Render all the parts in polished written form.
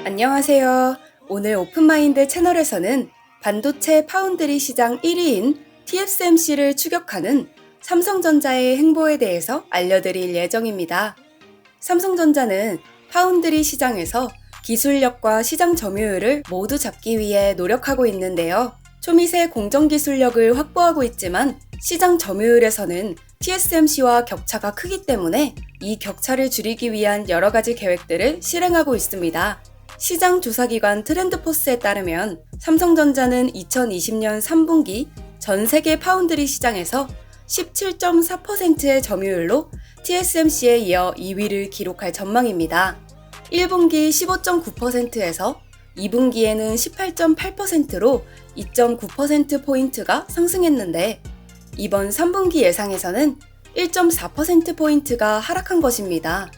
안녕하세요. 오늘 오픈마인드 채널에서는 반도체 파운드리 시장 1위인 TSMC를 추격하는 삼성전자의 행보에 대해서 알려드릴 예정입니다. 삼성전자는 파운드리 시장에서 기술력과 시장 점유율을 모두 잡기 위해 노력하고 있는데요. 초미세 공정 기술력을 확보하고 있지만 시장 점유율에서는 TSMC와 격차가 크기 때문에 이 격차를 줄이기 위한 여러 가지 계획들을 실행하고 있습니다. 시장 조사기관 트렌드포스에 따르면 삼성전자는 2020년 3분기 전 세계 파운드리 시장에서 17.4%의 점유율로 TSMC에 이어 2위를 기록할 전망입니다. 1분기 15.9%에서 2분기에는 18.8%로 2.9%포인트가 상승했는데 이번 3분기 예상에서는 1.4%포인트가 하락한 것입니다.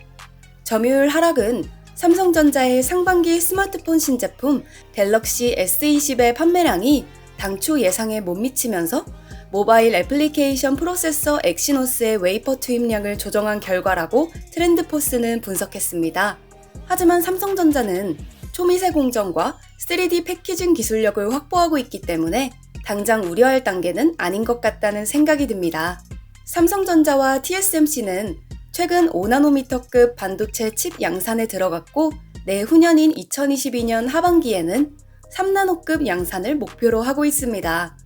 점유율 하락은 삼성전자의 상반기 스마트폰 신제품 갤럭시 S20의 판매량이 당초 예상에 못 미치면서 모바일 애플리케이션 프로세서 엑시노스의 웨이퍼 투입량을 조정한 결과라고 트렌드포스는 분석했습니다. 하지만 삼성전자는 초미세 공정과 3D 패키징 기술력을 확보하고 있기 때문에 당장 우려할 단계는 아닌 것 같다는 생각이 듭니다. 삼성전자와 TSMC는 최근 5나노미터급 반도체 칩 양산에 들어갔고 내후년인 2022년 하반기에는 3나노급 양산을 목표로 하고 있습니다.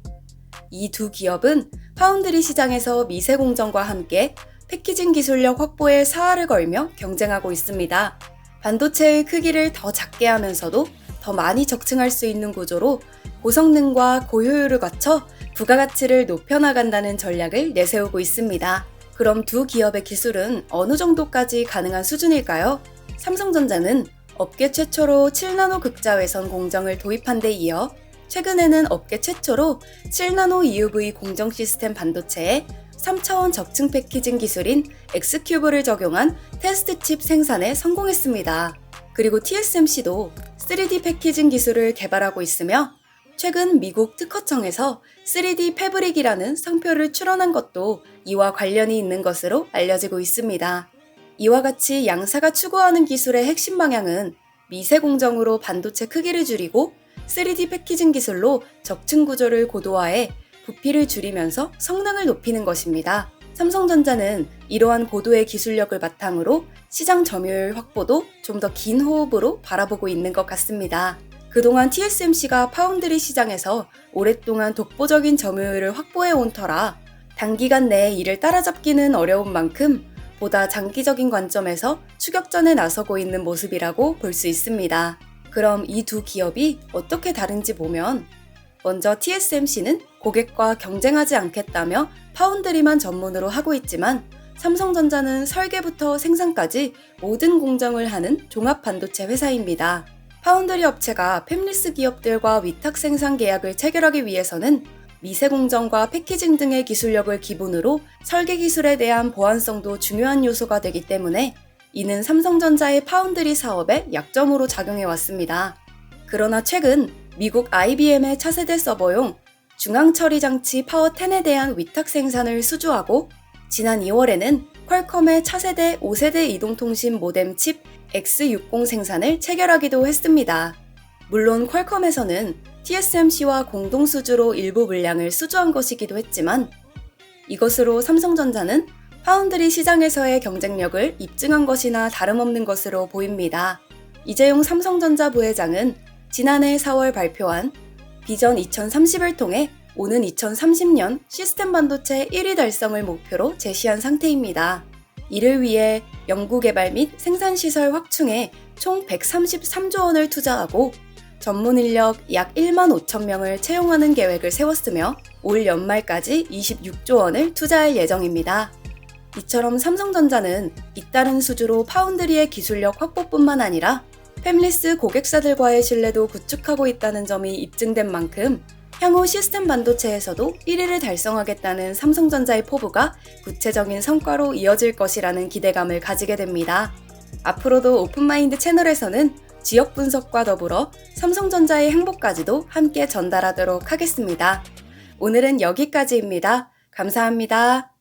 이 두 기업은 파운드리 시장에서 미세 공정과 함께 패키징 기술력 확보에 사활을 걸며 경쟁하고 있습니다. 반도체의 크기를 더 작게 하면서도 더 많이 적층할 수 있는 구조로 고성능과 고효율을 갖춰 부가가치를 높여나간다는 전략을 내세우고 있습니다. 그럼 두 기업의 기술은 어느 정도까지 가능한 수준일까요? 삼성전자는 업계 최초로 7나노 극자외선 공정을 도입한 데 이어 최근에는 업계 최초로 7나노 EUV 공정 시스템 반도체에 3차원 적층 패키징 기술인 X큐브를 적용한 테스트 칩 생산에 성공했습니다. 그리고 TSMC도 3D 패키징 기술을 개발하고 있으며 최근 미국 특허청에서 3D 패브릭이라는 상표를 출원한 것도 이와 관련이 있는 것으로 알려지고 있습니다. 이와 같이 양사가 추구하는 기술의 핵심 방향은 미세 공정으로 반도체 크기를 줄이고 3D 패키징 기술로 적층 구조를 고도화해 부피를 줄이면서 성능을 높이는 것입니다. 삼성전자는 이러한 고도의 기술력을 바탕으로 시장 점유율 확보도 좀 더 긴 호흡으로 바라보고 있는 것 같습니다. 그동안 TSMC가 파운드리 시장에서 오랫동안 독보적인 점유율을 확보해온 터라 단기간 내에 이를 따라잡기는 어려운 만큼 보다 장기적인 관점에서 추격전에 나서고 있는 모습이라고 볼 수 있습니다. 그럼 이 두 기업이 어떻게 다른지 보면 먼저 TSMC는 고객과 경쟁하지 않겠다며 파운드리만 전문으로 하고 있지만 삼성전자는 설계부터 생산까지 모든 공정을 하는 종합 반도체 회사입니다. 파운드리 업체가 팹리스 기업들과 위탁 생산 계약을 체결하기 위해서는 미세 공정과 패키징 등의 기술력을 기본으로 설계 기술에 대한 보안성도 중요한 요소가 되기 때문에 이는 삼성전자의 파운드리 사업의 약점으로 작용해 왔습니다. 그러나 최근 미국 IBM의 차세대 서버용 중앙처리 장치 파워 10에 대한 위탁 생산을 수주하고 지난 2월에는 퀄컴의 차세대 5세대 이동통신 모뎀 칩 X60 생산을 체결하기도 했습니다. 물론 퀄컴에서는 TSMC와 공동 수주로 일부 물량을 수주한 것이기도 했지만 이것으로 삼성전자는 파운드리 시장에서의 경쟁력을 입증한 것이나 다름없는 것으로 보입니다. 이재용 삼성전자 부회장은 지난해 4월 발표한 비전 2030을 통해 오는 2030년 시스템 반도체 1위 달성을 목표로 제시한 상태입니다. 이를 위해 연구개발 및 생산시설 확충에 총 133조 원을 투자하고 전문 인력 약 1만 5천 명을 채용하는 계획을 세웠으며 올 연말까지 26조 원을 투자할 예정입니다. 이처럼 삼성전자는 잇따른 수주로 파운드리의 기술력 확보뿐만 아니라 팹리스 고객사들과의 신뢰도 구축하고 있다는 점이 입증된 만큼 향후 시스템 반도체에서도 1위를 달성하겠다는 삼성전자의 포부가 구체적인 성과로 이어질 것이라는 기대감을 가지게 됩니다. 앞으로도 오픈마인드 채널에서는 지역 분석과 더불어 삼성전자의 행보까지도 함께 전달하도록 하겠습니다. 오늘은 여기까지입니다. 감사합니다.